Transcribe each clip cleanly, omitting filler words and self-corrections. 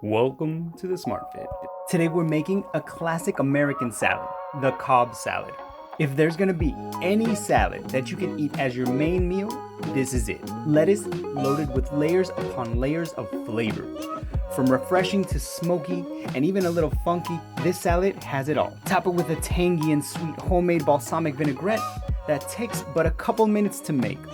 Welcome to the Smart Fit. Today we're making a classic American salad, the Cobb salad. If there's gonna be any salad that you can eat as your main meal, this is it. Lettuce loaded with layers upon layers of flavor. From refreshing to smoky and even a little funky, this salad has it all. Top it with a tangy and sweet homemade balsamic vinaigrette that takes but a couple minutes to make.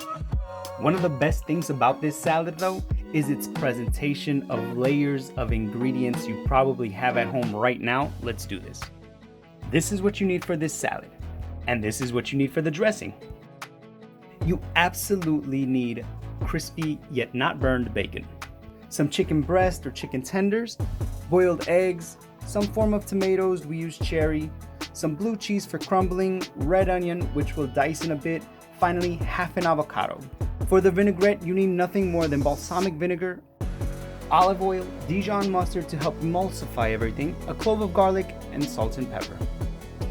One of the best things about this salad though is its presentation of layers of ingredients you probably have at home right now. Let's do this. This is what you need for this salad, and this is what you need for the dressing. You absolutely need crispy yet not burned bacon, some chicken breast or chicken tenders, boiled eggs, some form of tomatoes, we use cherry, some blue cheese for crumbling, red onion which we'll dice in a bit, finally half an avocado. For the vinaigrette, you need nothing more than balsamic vinegar, olive oil, Dijon mustard to help emulsify everything, a clove of garlic, and salt and pepper.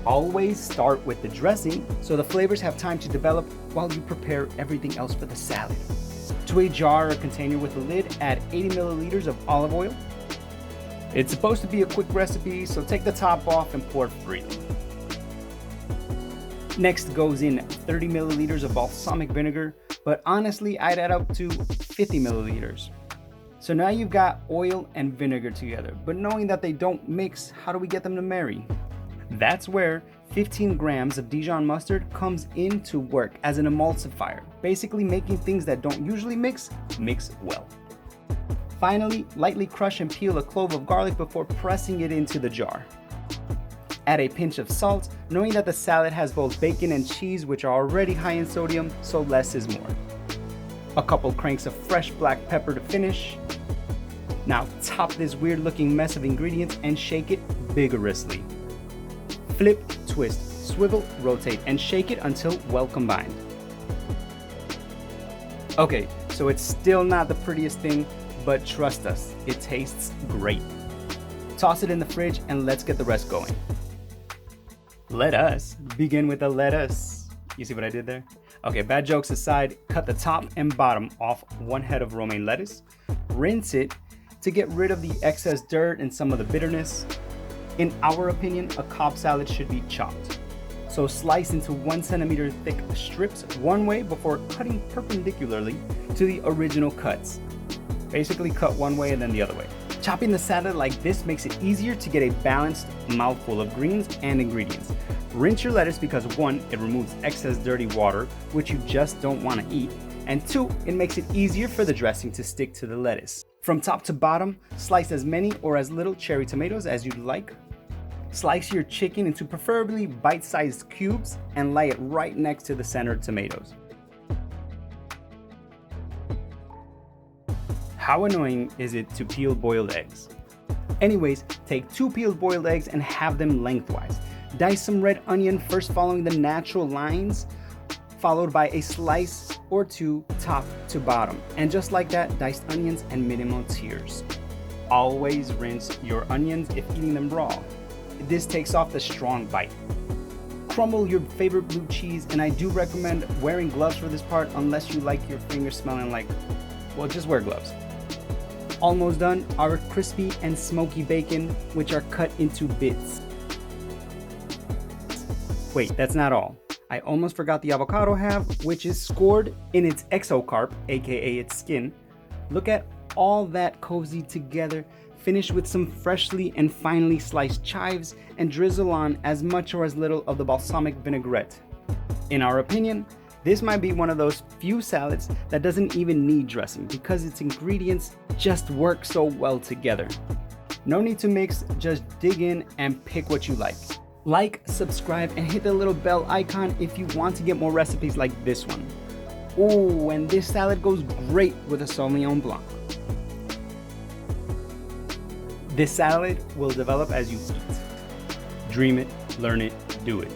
Always start with the dressing so the flavors have time to develop while you prepare everything else for the salad. To a jar or container with a lid, add 80 milliliters of olive oil. It's supposed to be a quick recipe, so take the top off and pour freely. Next goes in 30 milliliters of balsamic vinegar, but honestly, I'd add up to 50 milliliters. So now you've got oil and vinegar together, but knowing that they don't mix, how do we get them to marry? That's where 15 grams of Dijon mustard comes in to work as an emulsifier, basically making things that don't usually mix well. Finally, lightly crush and peel a clove of garlic before pressing it into the jar. Add a pinch of salt, knowing that the salad has both bacon and cheese which are already high in sodium, so less is more. A couple cranks of fresh black pepper to finish. Now top this weird looking mess of ingredients and shake it vigorously. Flip, twist, swivel, rotate, and shake it until well combined. Okay, so it's still not the prettiest thing, but trust us, it tastes great. Toss it in the fridge and let's get the rest going. Let us begin with the lettuce. You see what I did there? Okay, bad jokes aside, cut the top and bottom off one head of romaine lettuce. Rinse it to get rid of the excess dirt and some of the bitterness. In our opinion, a Cobb salad should be chopped. So slice into 1 centimeter thick strips one way before cutting perpendicularly to the original cuts. Basically cut one way and then the other way. Chopping the salad like this makes it easier to get a balanced mouthful of greens and ingredients. Rinse your lettuce because 1, it removes excess dirty water, which you just don't want to eat, and 2, it makes it easier for the dressing to stick to the lettuce. From top to bottom, slice as many or as little cherry tomatoes as you'd like. Slice your chicken into preferably bite-sized cubes and lay it right next to the centered tomatoes. How annoying is it to peel boiled eggs? Anyways, take 2 peeled boiled eggs and have them lengthwise. Dice some red onion first following the natural lines, followed by a slice or 2 top to bottom. And just like that, diced onions and minimal tears. Always rinse your onions if eating them raw. This takes off the strong bite. Crumble your favorite blue cheese, and I do recommend wearing gloves for this part unless you like your fingers smelling like, well, just wear gloves. Almost done, our crispy and smoky bacon, which are cut into bits. Wait, that's not all. I almost forgot the avocado half, which is scored in its exocarp, aka its skin. Look at all that cozy together. Finish with some freshly and finely sliced chives and drizzle on as much or as little of the balsamic vinaigrette. In our opinion, this might be one of those few salads that doesn't even need dressing because its ingredients just work so well together. No need to mix, just dig in and pick what you like. Like, subscribe, and hit the little bell icon if you want to get more recipes like this one. Oh, and this salad goes great with a Sauvignon Blanc. This salad will develop as you eat. Dream it, learn it, do it.